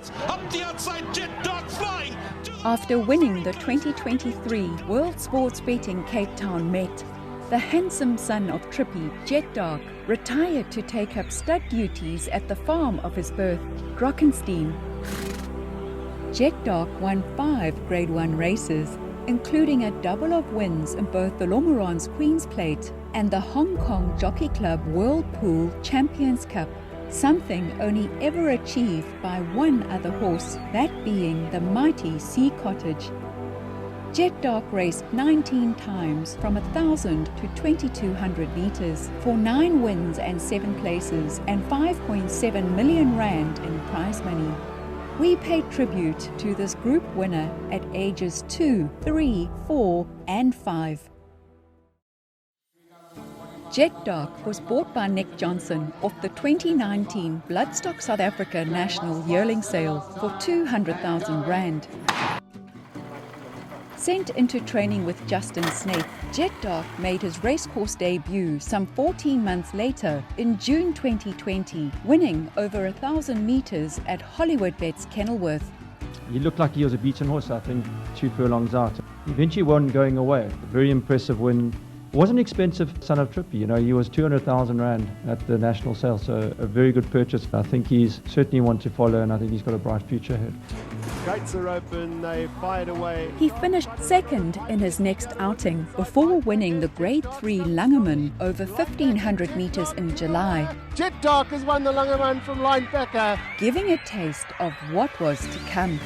It's up the outside, Jet Dark flying. After winning the 2023 World Sports Betting Cape Town Met, the handsome son of Trippy, Jet Dark, retired to take up stud duties at the farm of his birth, Drockenstein. Jet Dark won 5 Grade 1 races, including a double of wins in both the Lomeron's Queen's Plate and the Hong Kong Jockey Club World Pool Champions Cup, something only ever achieved by one other horse, that being the mighty Sea Cottage. Jet Dark raced 19 times from 1,000 to 2,200 metres for 9 wins and 7 places and 5.7 million rand in prize money. We paid tribute to this group winner at ages 2, 3, 4 and 5. Jet Dark was bought by Nick Johnson off the 2019 Bloodstock South Africa National Yearling Sale for 200,000 rand. Sent into training with Justin Snaith, Jet Dark made his racecourse debut some 14 months later in June 2020, winning over 1,000 metres at Hollywoodbets Kenilworth. He looked like he was a beaten horse, I think, 2 furlongs out. He eventually won going away. A very impressive win. Wasn't expensive, son of Trippy. You know, he was 200,000 rand at the national sale, so a very good purchase. I think he's certainly one to follow, and I think he's got a bright future ahead. Gates are open, they fired away. He finished second in his next outing before winning the Grade 3 Langerman over 1,500 metres in July, Jet Dark has won the Langerman from Lenferna. giving a taste of what was to come.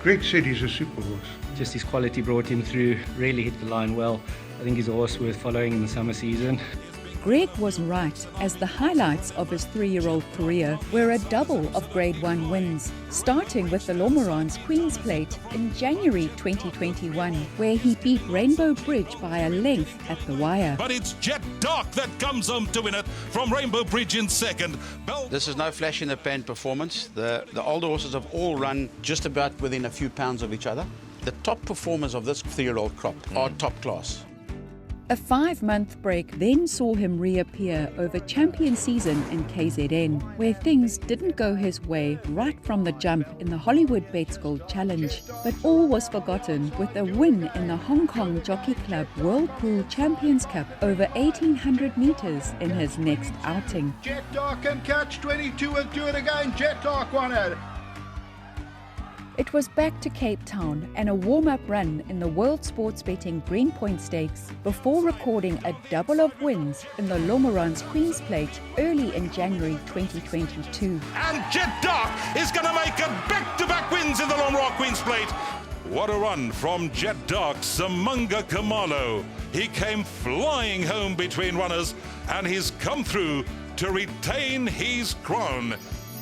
Greg said he's a super horse. Just his quality brought him through, really hit the line well. I think he's a horse worth following in the summer season. Greg was right, as the highlights of his 3-year-old career were a double of Grade 1 wins, starting with the Lomeron's Queen's Plate in January 2021, where he beat Rainbow Bridge by a length at the wire. But it's Jet Dark that comes home to win it from Rainbow Bridge in second. This is no flash in the pan performance. The older horses have all run just about within a few pounds of each other. The top performers of this 3-year-old crop are top class. A 5-month break then saw him reappear over champion season in KZN, where things didn't go his way right from the jump in the Hollywoodbets Gold Challenge. But all was forgotten with a win in the Hong Kong Jockey Club World Pool Champions Cup over 1,800 metres in his next outing. Jet Dark can catch 22 and do it again. Jet Dark won it. It was back to Cape Town and a warm-up run in the World Sports Betting Greenpoint Stakes before recording a double of wins in the Lomeron's Queen's Plate early in January 2022. And Jet Dark is going to make a back-to-back wins in the Lomeron Queen's Plate. What a run from Jet Dark, Samunga Kamalo. He came flying home between runners and he's come through to retain his crown.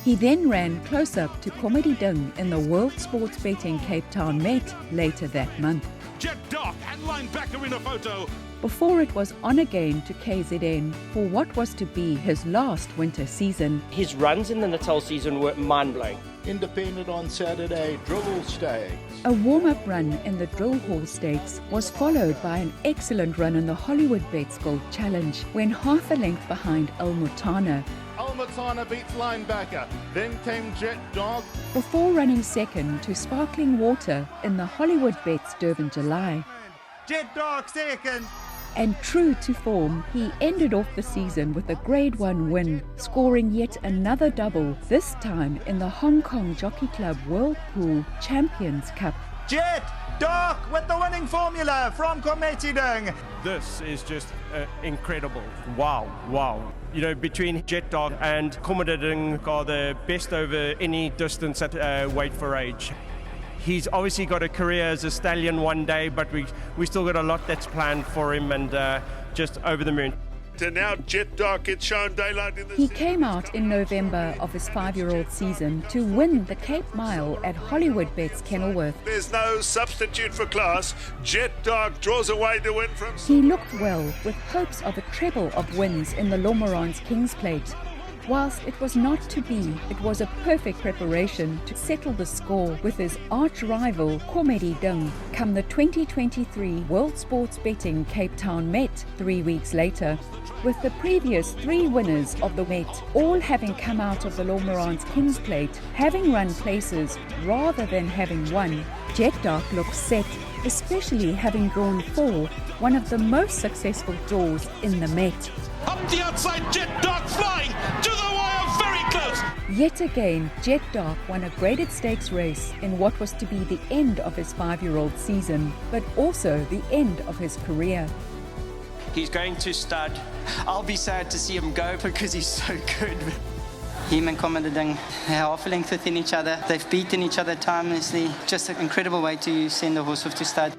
He then ran close-up to Comedy Ding in the World Sports Betting Cape Town Met later that month, Jet Dark and linebacker in a photo. before it was on again to KZN for what was to be his last winter season. His runs in the Natal season were mind-blowing. Independent on Saturday, Dribble Stakes. A warm-up run in the Drill Hall Stakes was followed by an excellent run in the Hollywoodbets Gold Challenge, when half a length behind El Mutana, Almatana beats linebacker. Then came Jet Dark. before running second to Sparkling Water in the Hollywoodbets Durbanville. Jet Dark second. And true to form, he ended off the season with a Grade 1 win, scoring yet another double, this time in the Hong Kong Jockey Club World Pool Champions Cup. Jet Dark with the winning formula from Comedy Ding. This is just incredible. Wow. You know, between Jet Dark and Comedy Ding are the best over any distance at weight for age. He's obviously got a career as a stallion one day, but we still got a lot that's planned for him, and just over the moon. And now Jet Dark gets shown daylight in the He came out in November of his 5-year-old season to win the Cape Mile at Hollywoodbets Kenilworth. There's no substitute for class. Jet Dark draws away the win from... He looked well, with hopes of a treble of wins in the Lomeron's King's Plate. Whilst it was not to be, it was a perfect preparation to settle the score with his arch-rival Comedy Dung come the 2023 World Sports Betting Cape Town Met 3 weeks later. With the previous 3 winners of the Met all having come out of the Lormeran's King's Plate, having run places rather than having won, Jet Dark looks set, especially having drawn 4, one of the most successful draws in the Met. Up the outside, Jet Dark flying to the wire, very close. Yet again, Jet Dark won a graded stakes race in what was to be the end of his 5-year-old season, but also the end of his career. He's going to stud. I'll be sad to see him go because he's so good. Him and Commodore half a length within each other. They've beaten each other timelessly. Just an incredible way to send a horse off to stud.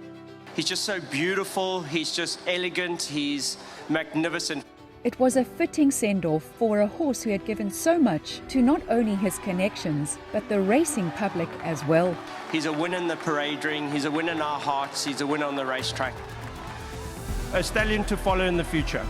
He's just so beautiful. He's just elegant. He's magnificent. It was a fitting send-off for a horse who had given so much to not only his connections, but the racing public as well. He's a winner in the parade ring. He's a winner in our hearts. He's a winner on the racetrack. A stallion to follow in the future.